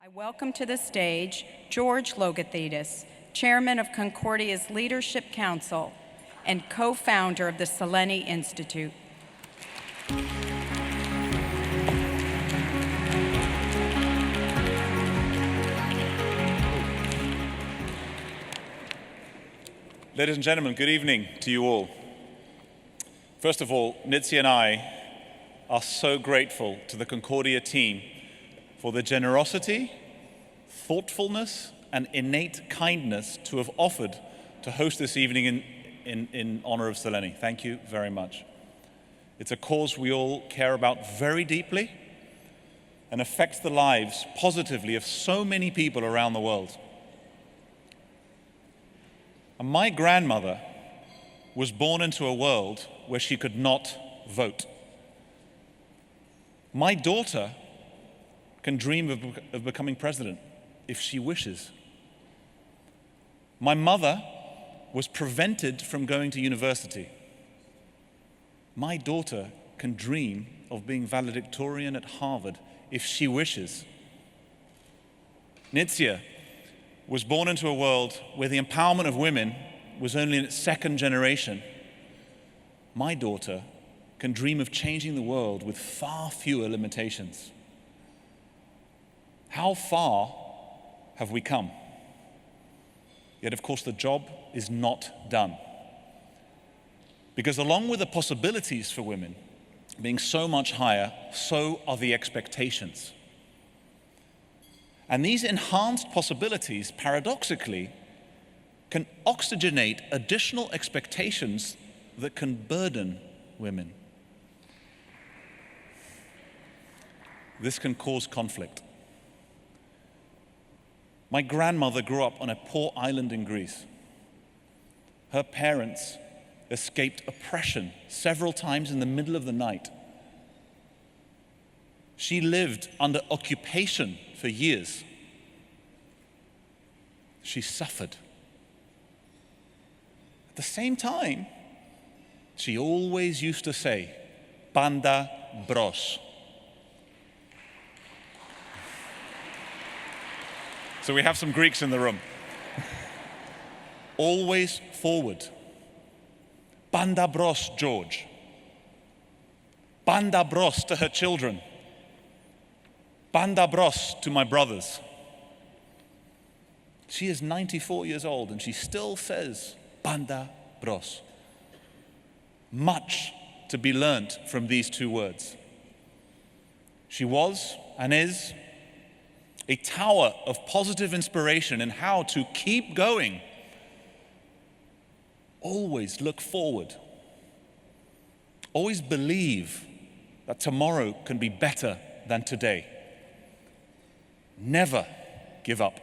I welcome to the stage George Logothetis, Chairman of Concordia's Leadership Council and co-founder of the Seleni Institute. Ladies and gentlemen, good evening to you all. First of all, Nitsi and I are so grateful to the Concordia team for the generosity, thoughtfulness, and innate kindness to have offered to host this evening in honor of Seleni. Thank you very much. It's a cause we all care about very deeply and affects the lives positively of so many people around the world. And my grandmother was born into a world where she could not vote. My daughter can dream of becoming president if she wishes. My mother was prevented from going to university. My daughter can dream of being valedictorian at Harvard if she wishes. Nitsia was born into a world where the empowerment of women was only in its second generation. My daughter can dream of changing the world with far fewer limitations. How far have we come? Yet, of course, the job is not done. Because along with the possibilities for women being so much higher, so are the expectations. And these enhanced possibilities, paradoxically, can oxygenate additional expectations that can burden women. This can cause conflict. My grandmother grew up on a poor island in Greece. Her parents escaped oppression several times in the middle of the night. She lived under occupation for years. She suffered. At the same time, she always used to say, "Panda bros." So we have some Greeks in the room. Always forward. Panda bros, George. Panda bros to her children. Panda bros to my brothers. She is 94 years old and she still says, "Panda bros." Much to be learnt from these two words. She was and is a tower of positive inspiration in how to keep going. Always look forward. Always believe that tomorrow can be better than today. Never give up.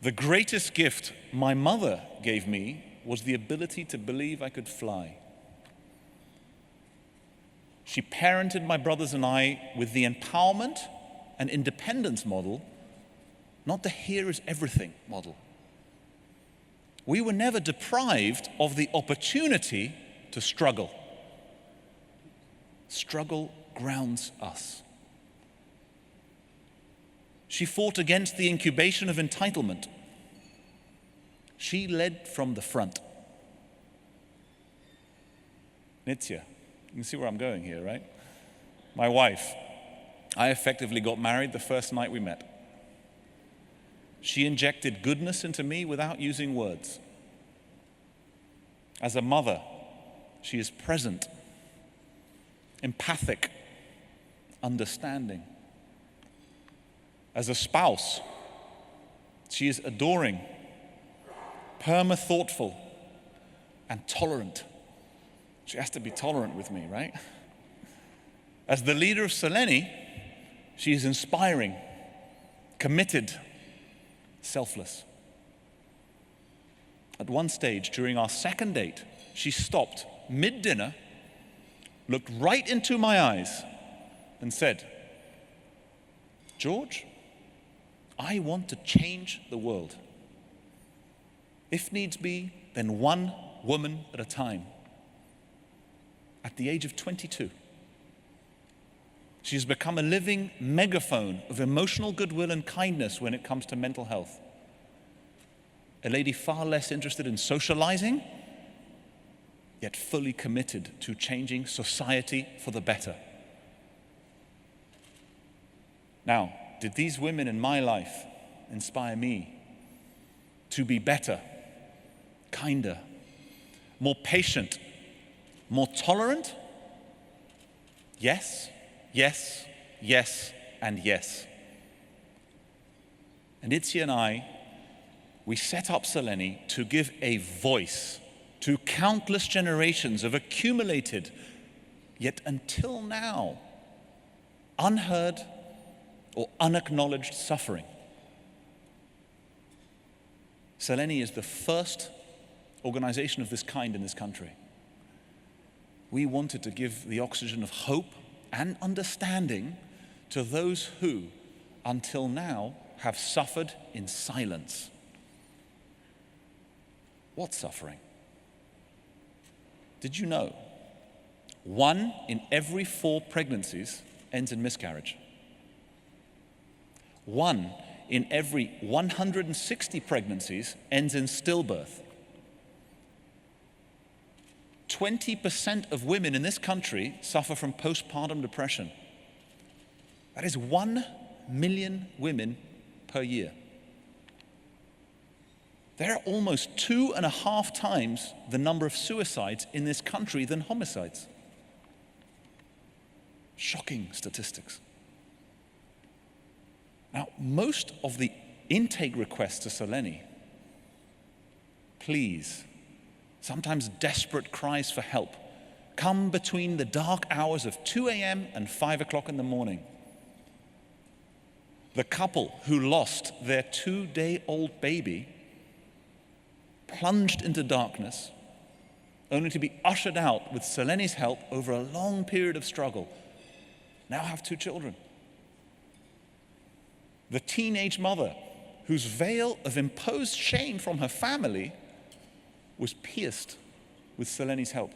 The greatest gift my mother gave me was the ability to believe I could fly. She parented my brothers and I with the empowerment and independence model, not the here is everything model. We were never deprived of the opportunity to struggle. Struggle grounds us. She fought against the incubation of entitlement. She led from the front. Nitsia. You can see where I'm going here, right? My wife, I effectively got married the first night we met. She injected goodness into me without using words. As a mother, she is present, empathic, understanding. As a spouse, she is adoring, perma-thoughtful, and tolerant. She has to be tolerant with me, right? As the leader of Seleni, she is inspiring, committed, selfless. At one stage during our second date, she stopped mid-dinner, looked right into my eyes, and said, "George, I want to change the world. If needs be, then one woman at a time." At the age of 22. She has become a living megaphone of emotional goodwill and kindness when it comes to mental health. A lady far less interested in socializing, yet fully committed to changing society for the better. Now, did these women in my life inspire me to be better, kinder, more patient, more tolerant? Yes, yes, yes, and yes. And Itzi and I, we set up Seleni to give a voice to countless generations of accumulated, yet until now, unheard or unacknowledged suffering. Seleni is the first organization of this kind in this country. We wanted to give the oxygen of hope and understanding to those who, until now, have suffered in silence. What suffering? Did you know 1 in every 4 pregnancies ends in miscarriage? 1 in every 160 pregnancies ends in stillbirth. 20% of women in this country suffer from postpartum depression. That is 1 million women per year. There are almost 2.5 times the number of suicides in this country than homicides. Shocking statistics. Now, most of the intake requests to Seleni, please, sometimes desperate cries for help, come between the dark hours of 2 a.m. and 5 o'clock in the morning. The couple who lost their 2-day-old baby plunged into darkness, only to be ushered out with Seleni's help over a long period of struggle, now have 2 children. The teenage mother whose veil of imposed shame from her family was pierced with Seleni's help.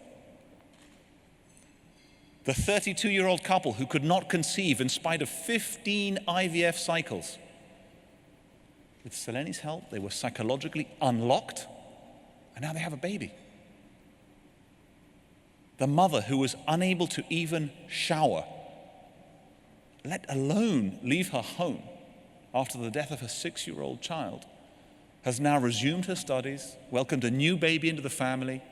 The 32-year-old couple who could not conceive in spite of 15 IVF cycles. With Seleni's help, they were psychologically unlocked, and now they have a baby. The mother who was unable to even shower, let alone leave her home after the death of her 6-year-old child, has now resumed her studies, welcomed a new baby into the family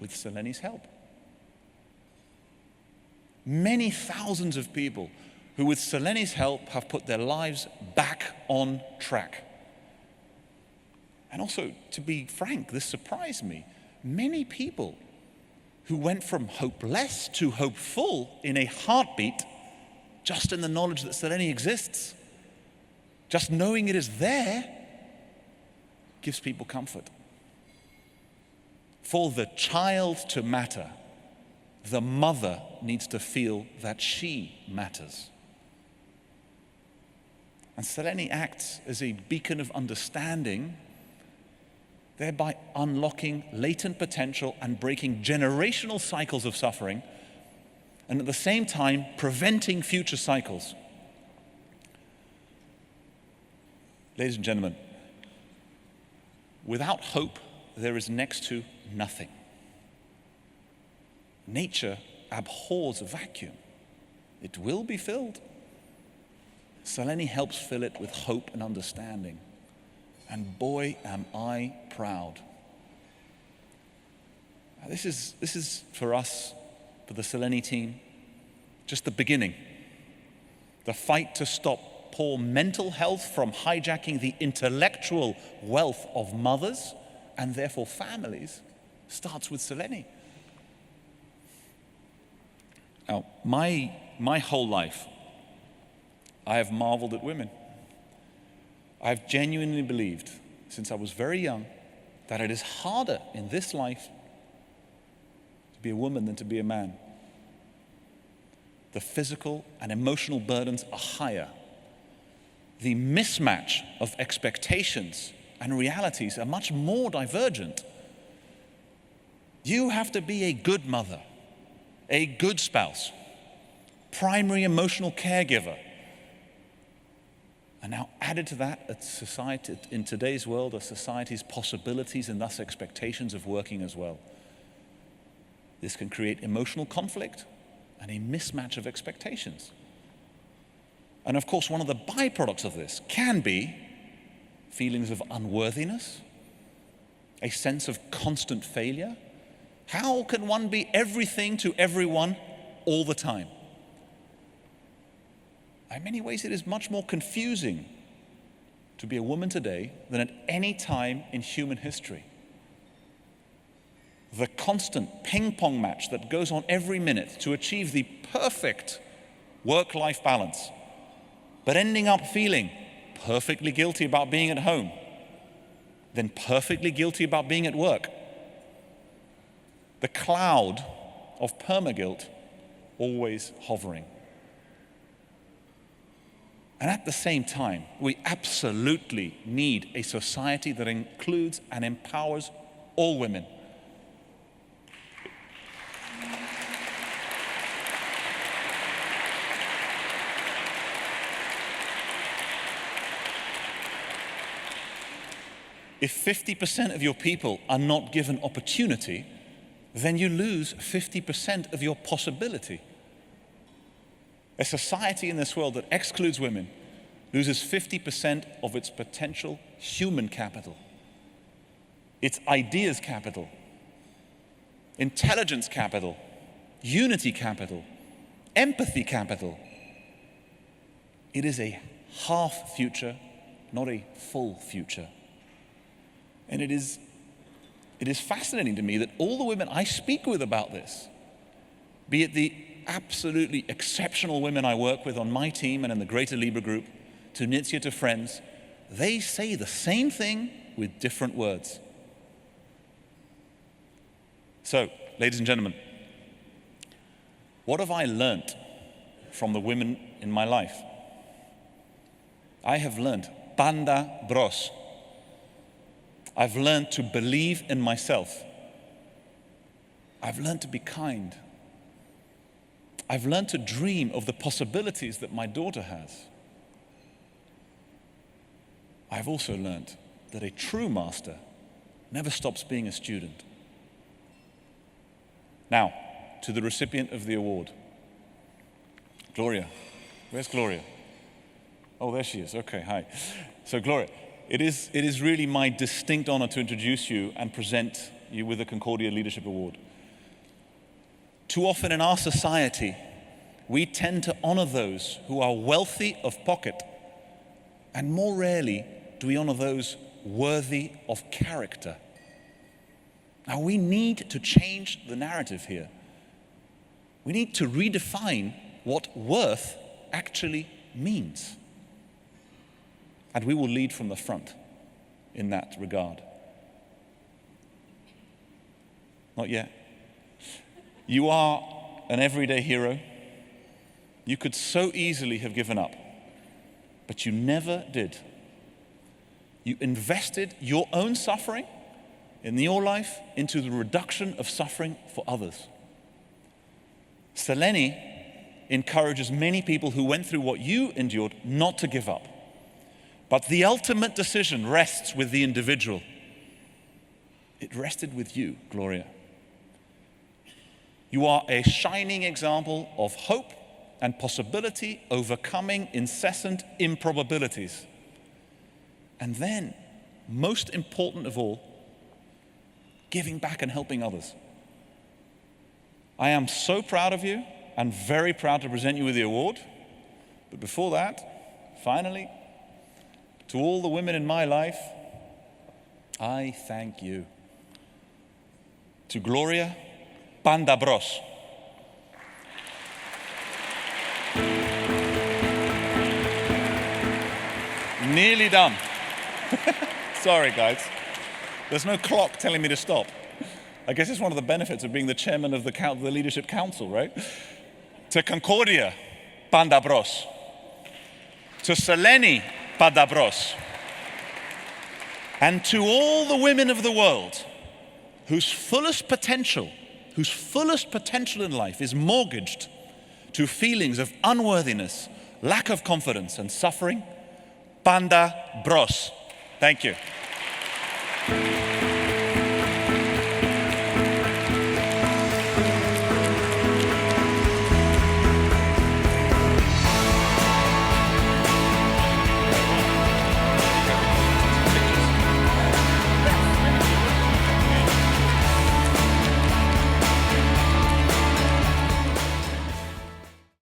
with Seleni's help. Many thousands of people who, with Seleni's help, have put their lives back on track. And also, to be frank, this surprised me. Many people who went from hopeless to hopeful in a heartbeat, just in the knowledge that Seleni exists. Just knowing it is there gives people comfort. For the child to matter, the mother needs to feel that she matters. And Seleni acts as a beacon of understanding, thereby unlocking latent potential and breaking generational cycles of suffering, and at the same time preventing future cycles. Ladies and gentlemen, without hope, there is next to nothing. Nature abhors a vacuum. It will be filled. Seleni helps fill it with hope and understanding. And boy, am I proud. Now, this is for us, for the Seleni team, just the beginning. The fight to stop poor mental health from hijacking the intellectual wealth of mothers and therefore families starts with Seleni. Now, my whole life, I have marveled at women. I have genuinely believed, since I was very young, that it is harder in this life to be a woman than to be a man. The physical and emotional burdens are higher. The mismatch of expectations and realities are much more divergent. You have to be a good mother, a good spouse, primary emotional caregiver. And now added to that, a society, in today's world, a society's possibilities and thus expectations of working as well. This can create emotional conflict and a mismatch of expectations. And of course, one of the byproducts of this can be feelings of unworthiness, a sense of constant failure. How can one be everything to everyone all the time? In many ways, it is much more confusing to be a woman today than at any time in human history. The constant ping-pong match that goes on every minute to achieve the perfect work-life balance, but ending up feeling perfectly guilty about being at home, then perfectly guilty about being at work. The cloud of perma-guilt always hovering. And at the same time, we absolutely need a society that includes and empowers all women. If 50% of your people are not given opportunity, then you lose 50% of your possibility. A society in this world that excludes women loses 50% of its potential human capital, its ideas capital, intelligence capital, unity capital, empathy capital. It is a half future, not a full future. And it is fascinating to me that all the women I speak with about this, be it the absolutely exceptional women I work with on my team and in the greater Libra Group, to Nitsia, to friends, they say the same thing with different words. So, ladies and gentlemen, what have I learned from the women in my life? I have learned banda bros. I've learned to believe in myself. I've learned to be kind. I've learned to dream of the possibilities that my daughter has. I've also learned that a true master never stops being a student. Now, to the recipient of the award. Gloria. Where's Gloria? Oh, there she is. Okay, hi. So, Gloria, it is really my distinct honor to introduce you and present you with the Concordia Leadership Award. Too often in our society, we tend to honor those who are wealthy of pocket, and more rarely do we honor those worthy of character. Now, we need to change the narrative here. We need to redefine what worth actually means. And we will lead from the front in that regard. Not yet. You are an everyday hero. You could so easily have given up, but you never did. You invested your own suffering in your life into the reduction of suffering for others. Seleni encourages many people who went through what you endured not to give up. But the ultimate decision rests with the individual. It rested with you, Gloria. You are a shining example of hope and possibility overcoming incessant improbabilities. And then, most important of all, giving back and helping others. I am so proud of you and very proud to present you with the award. But before that, finally, to all the women in my life, I thank you. To Gloria, banda bros. Nearly done. Sorry, guys. There's no clock telling me to stop. I guess it's one of the benefits of being the chairman of the Leadership Council, right? To Concordia, banda bros. To Seleni, banda bros. And to all the women of the world whose fullest potential in life is mortgaged to feelings of unworthiness, lack of confidence, and suffering, Panda Bros. Thank you.